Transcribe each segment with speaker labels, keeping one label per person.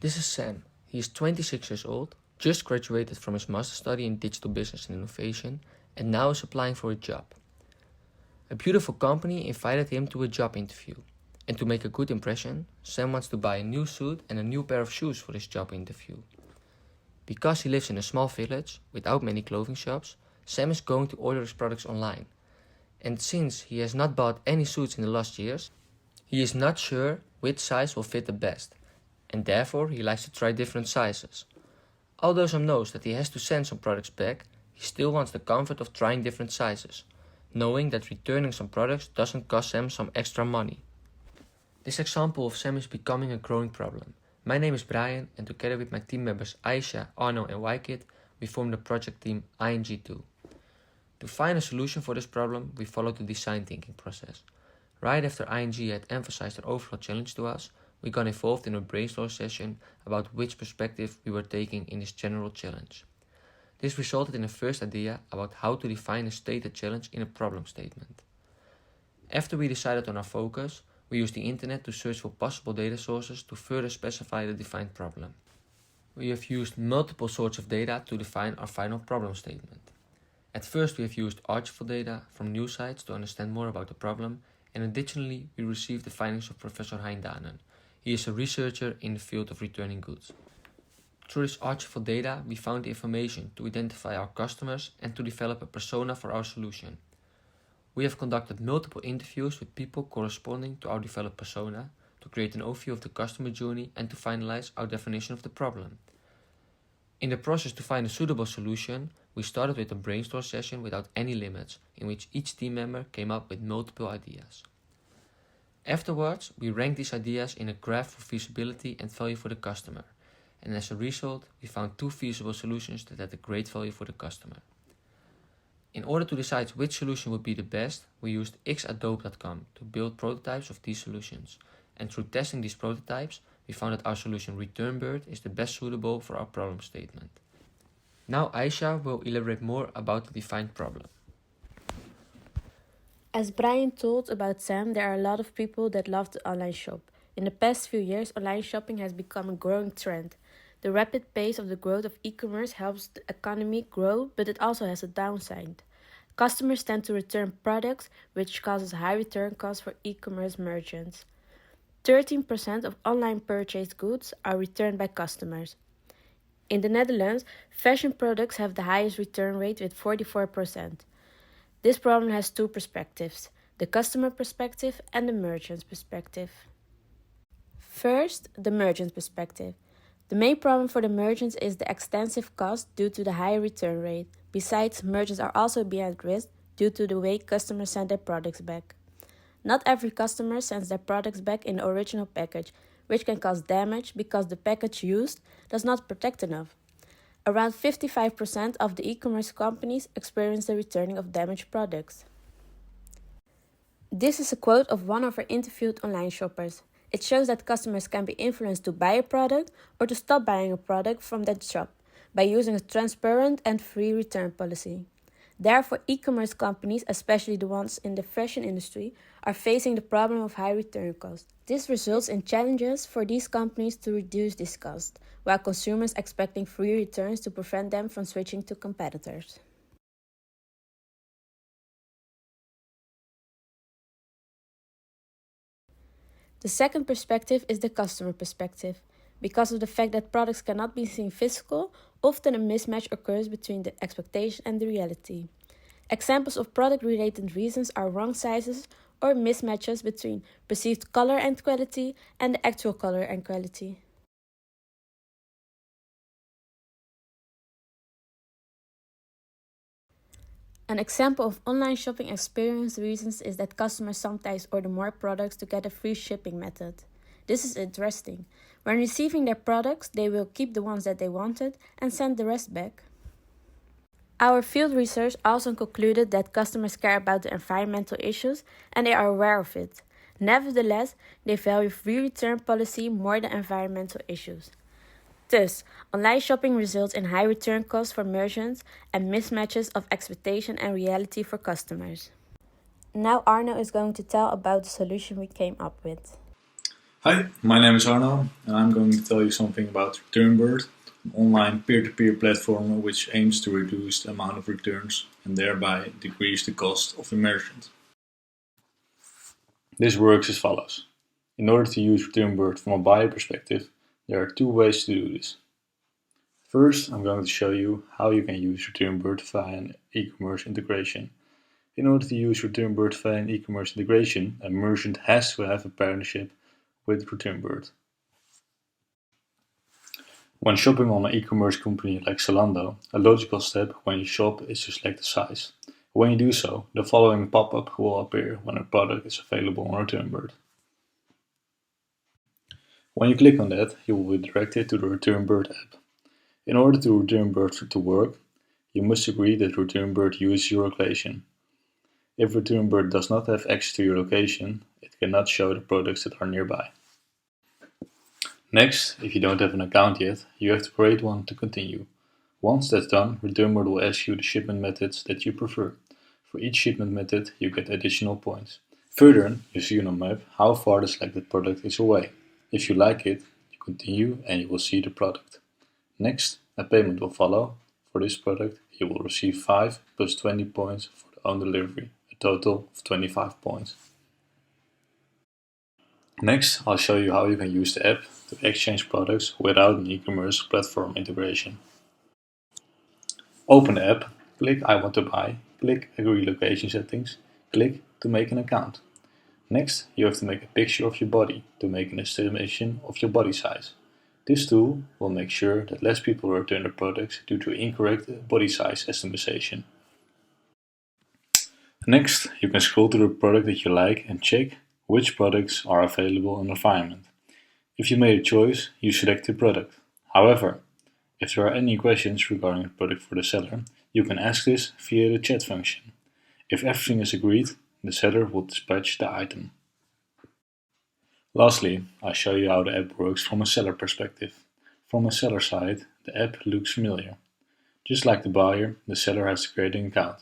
Speaker 1: This is Sam. He is 26 years old, just graduated from his master's study in digital business and innovation, and now is applying for a job. A beautiful company invited him to a job interview. And to make a good impression, Sam wants to buy a new suit and a new pair of shoes for his job interview. Because he lives in a small village without many clothing shops, Sam is going to order his products online. And since he has not bought any suits in the last years, he is not sure which size will fit the best, and therefore he likes to try different sizes. Although Sam knows that he has to send some products back, he still wants the comfort of trying different sizes, knowing that returning some products doesn't cost Sam some extra money. This example of Sam is becoming a growing problem. My name is Brian, and together with my team members Aisha, Arno and Wykit, we formed the project team ING2. To find a solution for this problem, we followed the design thinking process. Right after ING had emphasized their overall challenge to us, we got involved in a brainstorm session about which perspective we were taking in this general challenge. This resulted in a first idea about how to define a stated challenge in a problem statement. After we decided on our focus, we used the internet to search for possible data sources to further specify the defined problem. We have used multiple sorts of data to define our final problem statement. At first we have used archival data from news sites to understand more about the problem, and additionally we received the findings of Professor Hein Danen. He is a researcher in the field of returning goods. Through this archival data, we found the information to identify our customers and to develop a persona for our solution. We have conducted multiple interviews with people corresponding to our developed persona to create an overview of the customer journey and to finalize our definition of the problem. In the process to find a suitable solution, we started with a brainstorm session without any limits, in which each team member came up with multiple ideas. Afterwards, we ranked these ideas in a graph for feasibility and value for the customer, and as a result, we found 2 feasible solutions that had a great value for the customer. In order to decide which solution would be the best, we used xadobe.com to build prototypes of these solutions, and through testing these prototypes, we found that our solution ReturnBird is the best suitable for our problem statement. Now Aisha will elaborate more about the defined problem.
Speaker 2: As Brian told about Sam, there are a lot of people that love to online shop. In the past few years, online shopping has become a growing trend. The rapid pace of the growth of e-commerce helps the economy grow, but it also has a downside. Customers tend to return products, which causes high return costs for e-commerce merchants. 13% of online purchased goods are returned by customers. In the Netherlands, fashion products have the highest return rate with 44%. This problem has 2 perspectives, the customer perspective and the merchant's perspective. First, the merchant's perspective. The main problem for the merchants is the extensive cost due to the high return rate. Besides, merchants are also behind risk due to the way customers send their products back. Not every customer sends their products back in the original package, which can cause damage because the package used does not protect enough. Around 55% of the e-commerce companies experience the returning of damaged products. This is a quote of one of our interviewed online shoppers. It shows that customers can be influenced to buy a product or to stop buying a product from that shop by using a transparent and free return policy. Therefore, e-commerce companies, especially the ones in the fashion industry, are facing the problem of high return costs. This results in challenges for these companies to reduce this cost, while consumers expecting free returns to prevent them from switching to competitors. The second perspective is the customer perspective. Because of the fact that products cannot be seen physical, often a mismatch occurs between the expectation and the reality. Examples of product-related reasons are wrong sizes or mismatches between perceived color and quality and the actual color and quality. An example of online shopping experience reasons is that customers sometimes order more products to get a free shipping method. This is interesting. When receiving their products, they will keep the ones that they wanted and send the rest back. Our field research also concluded that customers care about the environmental issues and they are aware of it. Nevertheless, they value free return policy more than environmental issues. Thus, online shopping results in high return costs for merchants and mismatches of expectation and reality for customers. Now Arno is going to tell about the solution we came up with.
Speaker 3: Hi, my name is Arno, and I'm going to tell you something about ReturnBird, an online peer-to-peer platform which aims to reduce the amount of returns and thereby decrease the cost of the merchant. This works as follows. In order to use ReturnBird from a buyer perspective, there are two ways to do this. First, I'm going to show you how you can use ReturnBird via an e-commerce integration. In order to use ReturnBird via an e-commerce integration, a merchant has to have a partnership with ReturnBird. When shopping on an e-commerce company like Zalando, a logical step when you shop is to select the size. When you do so, the following pop-up will appear when a product is available on ReturnBird. When you click on that, you will be directed to the ReturnBird app. In order to ReturnBird to work, you must agree that ReturnBird uses your location. If ReturnBird does not have access to your location, it cannot show the products that are nearby. Next, if you don't have an account yet, you have to create one to continue. Once that's done, ReturnBird will ask you the shipment methods that you prefer. For each shipment method, you get additional points. Further, you see on a map how far the selected product is away. If you like it, you continue and you will see the product. Next, a payment will follow. For this product, you will receive 5 plus 20 points for the own delivery, a total of 25 points. Next, I'll show you how you can use the app to exchange products without an e-commerce platform integration. Open the app, click I want to buy, click Agree Location Settings, click to make an account. Next, you have to make a picture of your body to make an estimation of your body size. This tool will make sure that less people return their products due to incorrect body size estimation. Next, you can scroll to the product that you like and check which products are available in the environment. If you made a choice, you select the product. However, if there are any questions regarding the product for the seller, you can ask this via the chat function. If everything is agreed, the seller will dispatch the item. Lastly, I'll show you how the app works from a seller perspective. From a seller side, the app looks familiar. Just like the buyer, the seller has to create an account.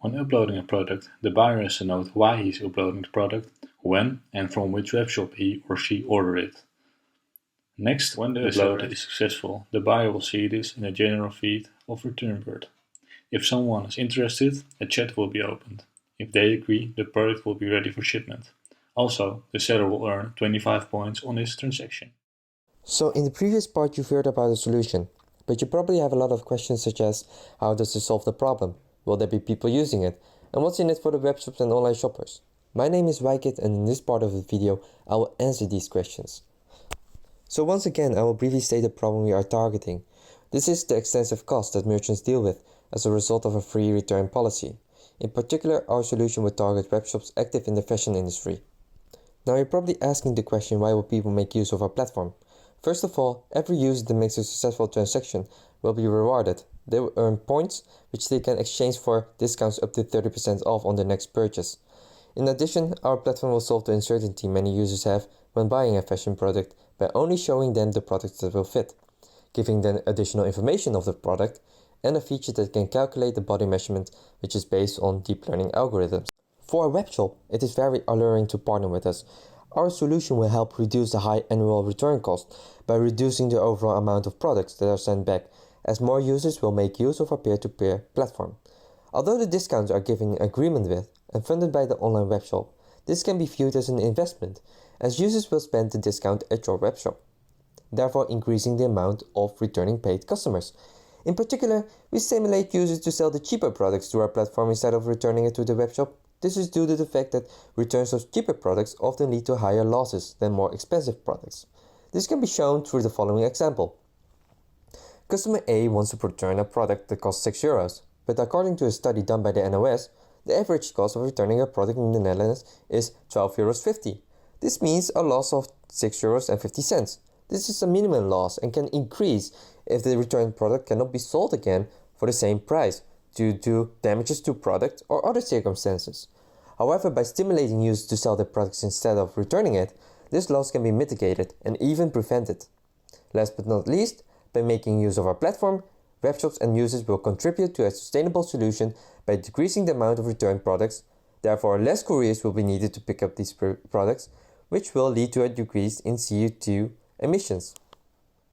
Speaker 3: When uploading a product, the buyer has to note why he is uploading the product, when and from which webshop he or she ordered it. Next, when the upload is successful, the buyer will see this in a general feed of ReturnBird. If someone is interested, a chat will be opened. If they agree, the product will be ready for shipment. Also, the seller will earn 25 points on his transaction.
Speaker 4: So in the previous part you've heard about the solution, but you probably have a lot of questions such as how does it solve the problem? Will there be people using it? And what's in it for the webshops and online shoppers? My name is Wykit, and in this part of the video I will answer these questions. So once again I will briefly state the problem we are targeting. This is the extensive cost that merchants deal with as a result of a free return policy. In particular, our solution would target webshops active in the fashion industry. Now you're probably asking the question, why will people make use of our platform? First of all, every user that makes a successful transaction will be rewarded. They will earn points which they can exchange for discounts up to 30% off on their next purchase. In addition, our platform will solve the uncertainty many users have when buying a fashion product by only showing them the products that will fit, giving them additional information of the product, and a feature that can calculate the body measurement, which is based on deep learning algorithms. For a webshop, it is very alluring to partner with us. Our solution will help reduce the high annual return cost by reducing the overall amount of products that are sent back, as more users will make use of our peer-to-peer platform. Although the discounts are given in agreement with and funded by the online webshop, this can be viewed as an investment, as users will spend the discount at your webshop, therefore increasing the amount of returning paid customers. In particular, we stimulate users to sell the cheaper products to our platform instead of returning it to the webshop. This is due to the fact that returns of cheaper products often lead to higher losses than more expensive products. This can be shown through the following example. Customer A wants to return a product that costs €6, but according to a study done by the NOS, the average cost of returning a product in the Netherlands is €12.50. This means a loss of €6.50. This is a minimum loss and can increase if the returned product cannot be sold again for the same price due to damages to product or other circumstances. However, by stimulating users to sell their products instead of returning it, this loss can be mitigated and even prevented. Last but not least, by making use of our platform, webshops and users will contribute to a sustainable solution by decreasing the amount of returned products. Therefore, less couriers will be needed to pick up these products, which will lead to a decrease in CO2 emissions.